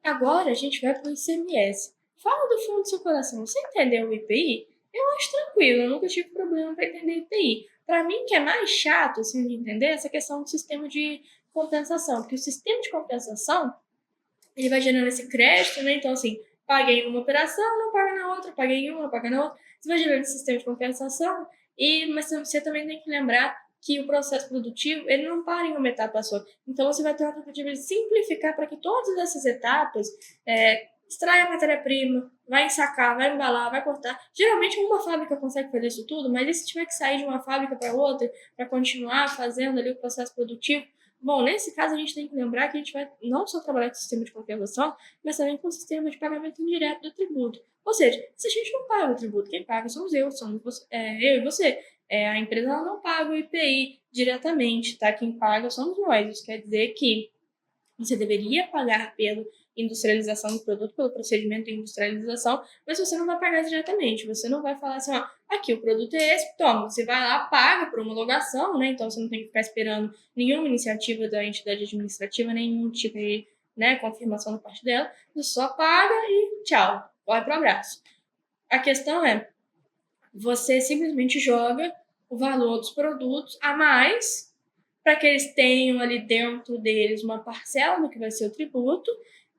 Agora a gente vai para o ICMS. Fala do fundo do seu coração. Você entendeu o IPI? Eu acho tranquilo, eu nunca tive problema para entender IPI. Para mim, que é mais chato assim, de entender essa questão do sistema de compensação, porque o sistema de compensação ele vai gerando esse crédito, né? Então, assim, paguei em uma operação, não paga na outra, paguei em uma, paga na outra. Você vai gerando esse sistema de compensação, mas você também tem que lembrar que o processo produtivo ele não para em uma etapa só. Então, você vai ter uma tentativa de simplificar para que todas essas etapas extrai a matéria-prima, vai ensacar, vai embalar, vai cortar. Geralmente, uma fábrica consegue fazer isso tudo, mas e se tiver que sair de uma fábrica para outra para continuar fazendo ali o processo produtivo? Bom, nesse caso a gente tem que lembrar que a gente vai não só trabalhar com o sistema de compensação, mas também com o sistema de pagamento indireto do tributo. Ou seja, se a gente não paga o tributo, quem paga somos somos você, eu e você. A empresa ela não paga o IPI diretamente, tá? Quem paga somos nós. Isso quer dizer que você deveria pagar pela industrialização do produto, pelo procedimento de industrialização, mas você não vai pagar diretamente. Você não vai falar assim, ó, aqui o produto é esse, toma. Você vai lá, paga por homologação, né? Então você não tem que ficar esperando nenhuma iniciativa da entidade administrativa, nenhum tipo de confirmação da parte dela. Você só paga e tchau, vai pro abraço. A questão é, você simplesmente joga o valor dos produtos a mais para que eles tenham ali dentro deles uma parcela do que vai ser o tributo.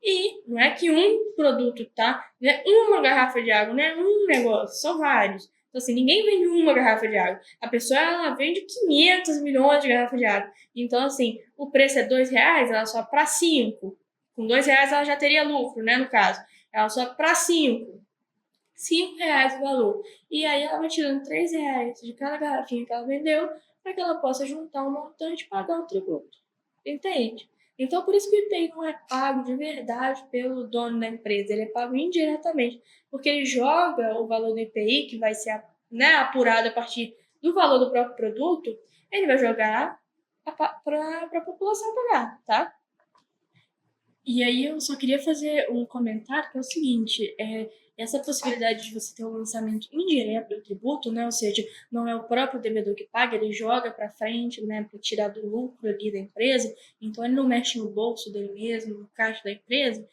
E não é que um produto, tá? Não é uma garrafa de água, não é um negócio, são vários. Então, assim, ninguém vende uma garrafa de água. A pessoa, ela vende 500 milhões de garrafas de água. Então, assim, o preço é R$ 2, ela só para 5. Com R$ 2 ela já teria lucro, né, no caso. Ela só para 5. R$ 5 o valor. E aí ela vai tirando R$ 3 de cada garrafinha que ela vendeu para que ela possa juntar um montante e pagar o tributo. Entende? Então, por isso que o IPI não é pago de verdade pelo dono da empresa, ele é pago indiretamente, porque ele joga o valor do IPI, que vai ser apurado a partir do valor do próprio produto, ele vai jogar para a população pagar, tá? E aí eu só queria fazer um comentário que é o seguinte, essa possibilidade de você ter um lançamento indireto do tributo, né, ou seja, não é o próprio devedor que paga, ele joga para frente, né, para tirar do lucro ali da empresa, então ele não mexe no bolso dele mesmo, no caixa da empresa,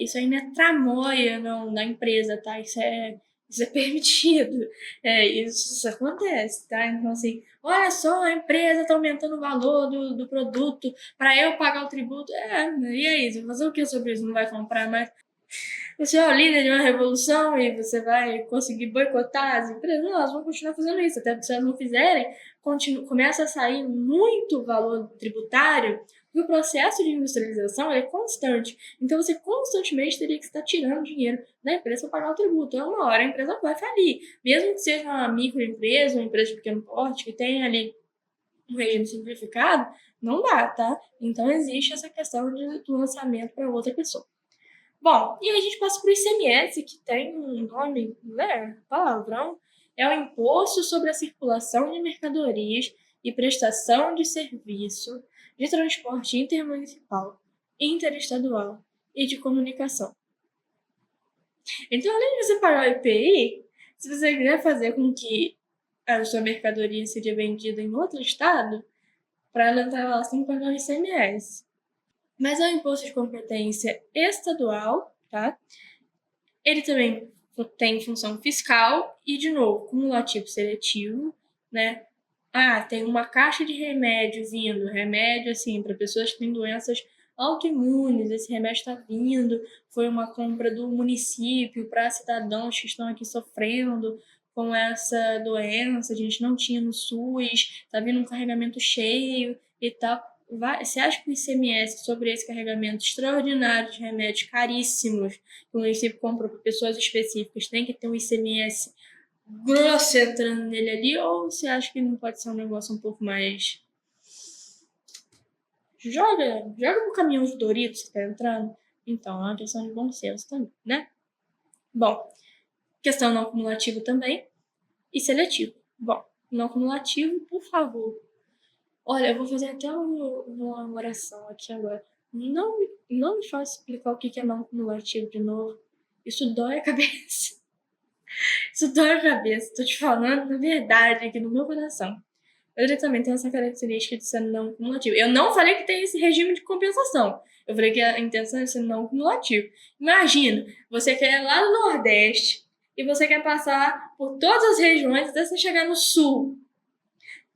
isso aí não é tramóia não, da empresa, tá? Isso é permitido, isso acontece, tá? Então, assim, olha só, a empresa está aumentando o valor do produto, para eu pagar o tributo. E aí? Você vai fazer o que sobre isso? Não vai comprar mais? Você é o líder de uma revolução e você vai conseguir boicotar as empresas? Não, elas vão continuar fazendo isso. Até porque se elas não fizerem, começa a sair muito valor tributário e o processo de industrialização é constante. Então, você constantemente teria que estar tirando dinheiro da empresa para pagar o tributo. Então, uma hora a empresa vai falir. Mesmo que seja uma microempresa, uma empresa de pequeno porte, que tenha ali um regime simplificado, não dá, tá? Então existe essa questão do lançamento para outra pessoa. Bom, e aí a gente passa para o ICMS, que tem um nome, né, palavrão, é o Imposto sobre a Circulação de Mercadorias e Prestação de Serviço de Transporte Intermunicipal, Interestadual e de Comunicação. Então, além de você pagar o IPI, se você quiser fazer com que a sua mercadoria seja vendida em outro estado, para ela entrar lá, você tem que pagar o ICMS. Mas é um imposto de competência estadual, tá? Ele também tem função fiscal e, de novo, cumulativo seletivo, né? Tem uma caixa de remédio vindo, remédio, assim, para pessoas que têm doenças autoimunes, esse remédio está vindo, foi uma compra do município para cidadãos que estão aqui sofrendo com essa doença, a gente não tinha no SUS, está vindo um carregamento cheio e tal. Você acha que o ICMS sobre esse carregamento extraordinário de remédios caríssimos que o município comprou para pessoas específicas tem que ter um ICMS grosso entrando nele ali, ou você acha que não pode ser um negócio um pouco mais. Joga pro caminhão de Doritos que tá entrando? Então, é uma questão de bom senso também, né? Bom, questão não cumulativa também e seletivo. Bom, não cumulativo, por favor. Olha, eu vou fazer até uma oração aqui agora. Não me faça explicar o que é não cumulativo de novo. Isso dói a cabeça. Isso dói a cabeça. Tô te falando a verdade aqui no meu coração. ele também tem essa característica de ser não cumulativo. Eu não falei que tem esse regime de compensação. Eu falei que a intenção é ser não cumulativo. Imagina, você quer ir lá no Nordeste e você quer passar por todas as regiões até você chegar no Sul.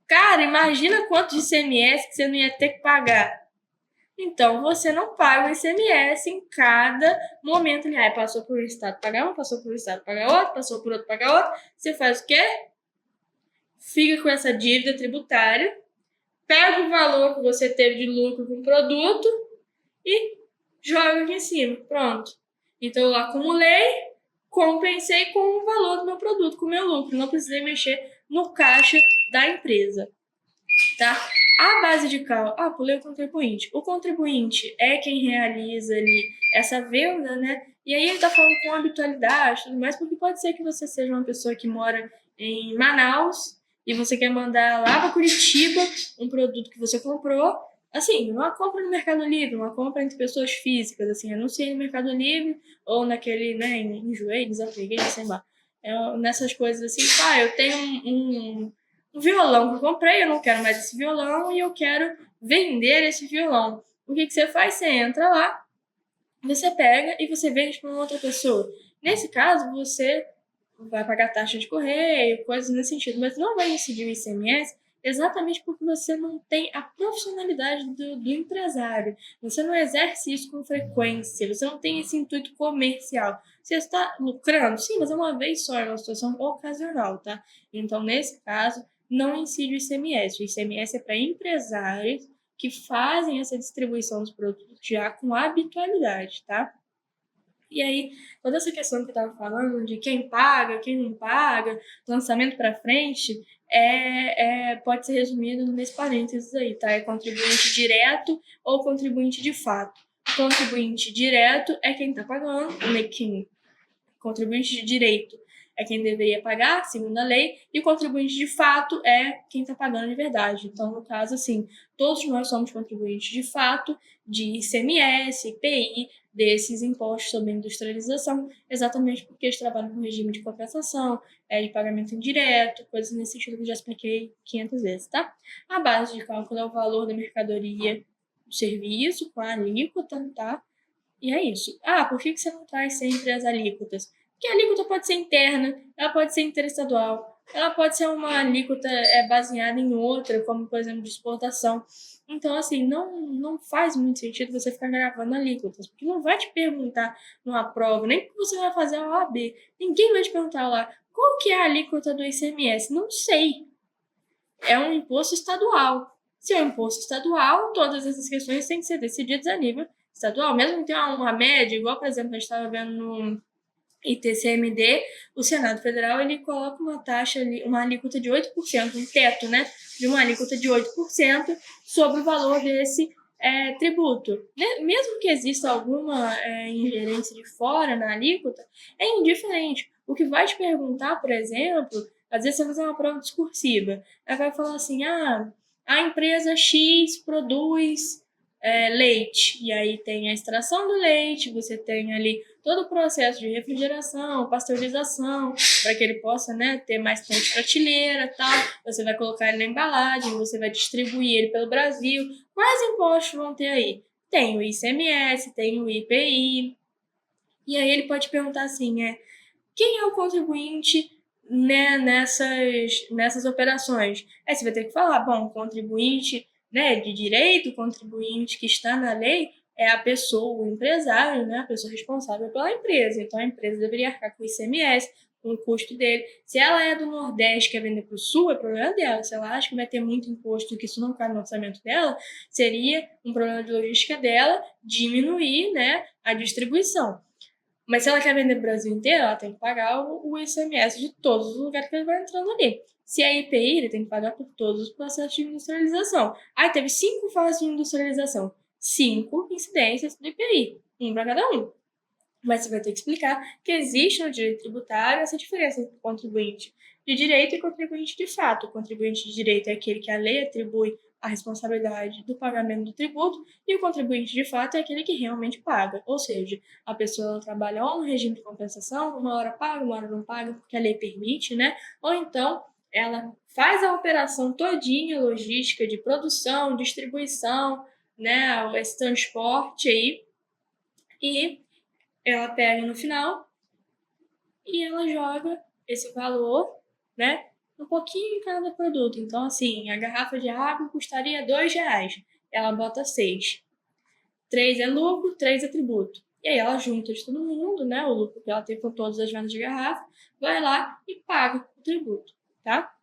Cara, imagina quanto de ICMS que você não ia ter que pagar. Então, você não paga o ICMS em cada momento. Passou por um estado, paga um, passou por um estado, paga outro, passou por outro, paga outro. Você faz o quê? Fica com essa dívida tributária, pega o valor que você teve de lucro com o produto e joga aqui em cima. Pronto. Então, eu acumulei, compensei com o valor do meu produto, com o meu lucro. Não precisei mexer no caixa da empresa. Tá? A base de cálculo... pulei o contribuinte. O contribuinte é quem realiza ali essa venda, né? E aí ele tá falando com habitualidade e tudo mais, porque pode ser que você seja uma pessoa que mora em Manaus e você quer mandar lá para Curitiba um produto que você comprou. Assim, uma compra no Mercado Livre, uma compra entre pessoas físicas, assim, anunciei no Mercado Livre ou naquele, né, enjoei, desapeguei, sei lá. Nessas coisas assim, eu tenho um violão que eu comprei, eu não quero mais esse violão e eu quero vender esse violão. O que você faz? Você entra lá, você pega e você vende para uma outra pessoa. Nesse caso, você vai pagar taxa de correio, coisas nesse sentido, mas não vai incidir o ICMS exatamente porque você não tem a profissionalidade do empresário. Você não exerce isso com frequência, você não tem esse intuito comercial. Você está lucrando? Sim, mas é uma vez só, é uma situação ocasional, tá? Então, nesse caso, não incide o ICMS. O ICMS é para empresários que fazem essa distribuição dos produtos já com habitualidade, tá? E aí, toda essa questão que eu estava falando de quem paga, quem não paga, lançamento para frente, pode ser resumido nesse parênteses aí, tá? É contribuinte direto ou contribuinte de fato. Contribuinte direto é quem está pagando, quem contribuinte de direito é quem deveria pagar, segundo a lei, e o contribuinte de fato é quem está pagando de verdade. Então, no caso, assim, todos nós somos contribuintes de fato de ICMS, IPI, desses impostos sobre a industrialização, exatamente porque eles trabalham com regime de compensação, de pagamento indireto, coisas nesse sentido que eu já expliquei 500 vezes, tá? A base de cálculo é o valor da mercadoria do serviço com a alíquota, tá? E é isso. Por que você não traz sempre as alíquotas? Porque a alíquota pode ser interna, ela pode ser interestadual, ela pode ser uma alíquota baseada em outra, como, por exemplo, de exportação. Então, assim, não faz muito sentido você ficar gravando alíquotas, porque não vai te perguntar numa prova, nem que você vai fazer a OAB. Ninguém vai te perguntar lá, qual que é a alíquota do ICMS? Não sei. É um imposto estadual. Se é um imposto estadual, todas essas questões têm que ser decididas a nível estadual, mesmo que tenha uma média, igual, por exemplo, a gente estava vendo no ITCMD, o Senado Federal ele coloca uma taxa, uma alíquota de 8%, um teto, né, de uma alíquota de 8% sobre o valor desse tributo. Mesmo que exista alguma ingerência de fora na alíquota, é indiferente. O que vai te perguntar, por exemplo, às vezes você vai fazer uma prova discursiva, ela vai falar assim, a empresa X produz leite, e aí tem a extração do leite, você tem ali todo o processo de refrigeração, pasteurização, para que ele possa, né, ter mais tempo de prateleira e tal. Você vai colocar ele na embalagem, você vai distribuir ele pelo Brasil. Quais impostos vão ter aí? Tem o ICMS, tem o IPI. E aí ele pode perguntar assim, quem é o contribuinte, né, nessas operações? Aí você vai ter que falar, bom, contribuinte, né, de direito, contribuinte que está na lei, é a pessoa, o empresário, né, a pessoa responsável pela empresa. Então, a empresa deveria arcar com o ICMS, com o custo dele. Se ela é do Nordeste e quer vender para o Sul, é problema dela. Se ela acha que vai ter muito imposto e que isso não cai no orçamento dela, seria um problema de logística dela diminuir, né, a distribuição. Mas se ela quer vender o Brasil inteiro, ela tem que pagar o ICMS de todos os lugares que ele vai entrando ali. Se é IPI, ele tem que pagar por todos os processos de industrialização. Aí teve 5 fases de industrialização, 5 incidências do IPI, um para cada um. Mas você vai ter que explicar que existe no direito tributário essa diferença entre contribuinte de direito e contribuinte de fato. O contribuinte de direito é aquele que a lei atribui a responsabilidade do pagamento do tributo, e o contribuinte de fato é aquele que realmente paga. Ou seja, a pessoa trabalha ou no regime de compensação, uma hora paga, uma hora não paga, porque a lei permite, né? Ou então ela faz a operação todinha, logística de produção, distribuição, né, esse transporte aí, e ela pega no final e ela joga esse valor, né, um pouquinho em cada produto. Então, assim, a garrafa de água custaria R$2, ela bota 6. 3 é lucro, 3 é tributo. E aí ela junta de todo mundo, né, o lucro que ela tem com todas as vendas de garrafa, vai lá e paga o tributo, tá?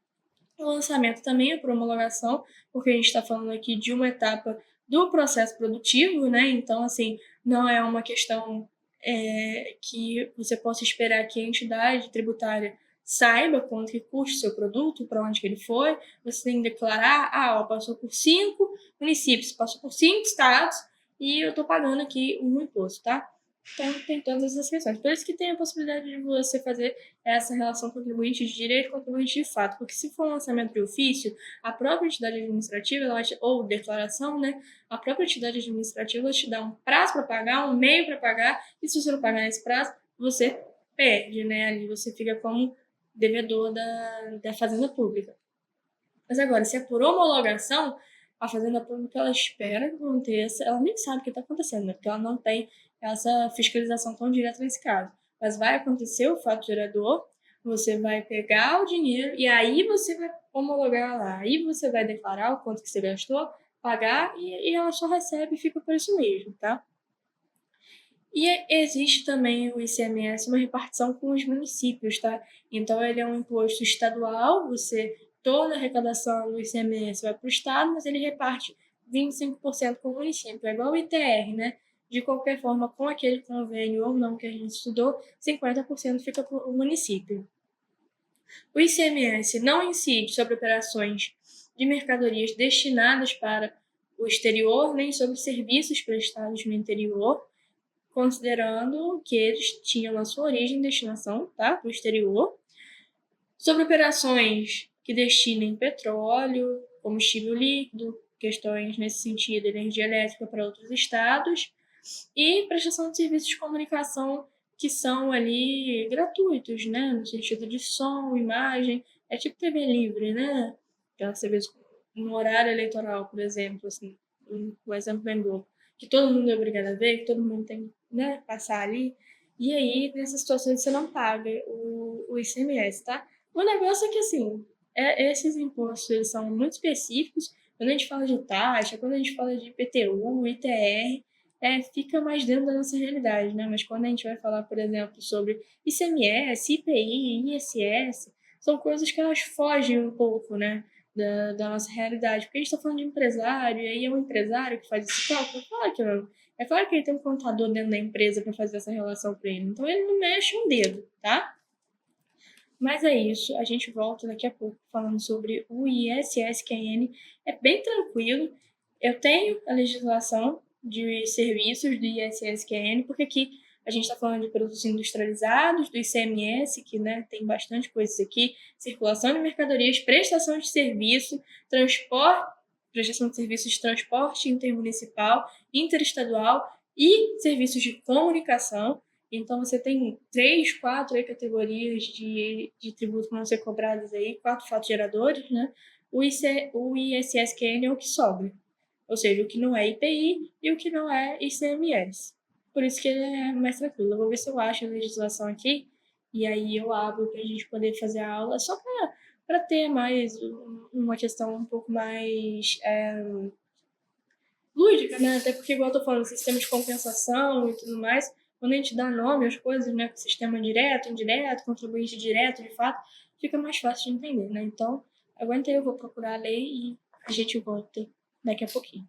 O lançamento também é por homologação, porque a gente está falando aqui de uma etapa do processo produtivo, né? Então, assim, não é uma questão que você possa esperar que a entidade tributária saiba quanto que custa o seu produto, para onde que ele foi. Você tem que declarar, passou por 5 municípios, passou por 5 estados e eu estou pagando aqui um imposto, tá? Então, tem todas essas questões. Por isso que tem a possibilidade de você fazer essa relação contribuinte de direito e contribuinte de fato, porque se for um lançamento de ofício, a própria entidade administrativa, ou declaração, né, a própria entidade administrativa ela te dá um prazo para pagar, um meio para pagar, e se você não pagar nesse prazo, você perde, né, ali você fica como devedor da Fazenda Pública. Mas agora, se é por homologação, a Fazenda Pública ela espera que aconteça, ela nem sabe o que está acontecendo, né, porque ela não tem essa fiscalização tão direta nesse caso. Mas vai acontecer o fato gerador, você vai pegar o dinheiro e aí você vai homologar lá. Aí você vai declarar o quanto que você gastou, pagar e ela só recebe e fica por isso mesmo, tá? E existe também o ICMS, uma repartição com os municípios, tá? Então ele é um imposto estadual, toda a arrecadação do ICMS vai para o estado, mas ele reparte 25% com o município. É igual o ITR, né? De qualquer forma, com aquele convênio ou não que a gente estudou, 50% fica para o município. O ICMS não incide sobre operações de mercadorias destinadas para o exterior, nem sobre serviços prestados no interior, considerando que eles tinham a sua origem e destinação, tá, para o exterior. Sobre operações que destinem petróleo, combustível líquido, questões nesse sentido, energia elétrica para outros estados, e prestação de serviços de comunicação que são ali gratuitos, né? No sentido de som, imagem, é tipo TV livre, né? Aquela você vê no horário eleitoral, por exemplo, assim, o exemplo bem bobo, que todo mundo é obrigado a ver, que todo mundo tem que, né, passar ali. E aí, nessas situações, você não paga o ICMS, tá? O negócio é que, assim, esses impostos eles são muito específicos. Quando a gente fala de taxa, quando a gente fala de IPTU, ITR, fica mais dentro da nossa realidade, né? Mas quando a gente vai falar, por exemplo, sobre ICMS, IPI, ISS, são coisas que elas fogem um pouco, né, da nossa realidade. Porque a gente está falando de empresário, e aí é um empresário que faz esse cálculo? Claro que não. É claro que ele tem um contador dentro da empresa para fazer essa relação para ele. Então ele não mexe um dedo, tá? Mas é isso, a gente volta daqui a pouco falando sobre o ISSQN. É bem tranquilo. Eu tenho a legislação de serviços do ISSQN, porque aqui a gente está falando de produtos industrializados, do ICMS, que, né, tem bastante coisas aqui, circulação de mercadorias, prestação de serviço, transporte, prestação de serviços de transporte intermunicipal, interestadual e serviços de comunicação. Então, você tem 3, 4 aí, categorias de tributo que vão ser cobradas aí, 4 fatos geradores, né? O ISSQN é o que sobra, ou seja, o que não é IPI e o que não é ICMS. Por isso que ele é mais tranquilo. Eu vou ver se eu acho a legislação aqui e aí eu abro para a gente poder fazer a aula, só para ter mais uma questão um pouco mais lúdica, né? Até porque, igual eu tô falando, sistema de compensação e tudo mais, quando a gente dá nome às coisas, né? Sistema direto, indireto, contribuinte direto, de fato, fica mais fácil de entender, né? Então, aguenta aí, eu vou procurar a lei e a gente volta daqui a pouquinho.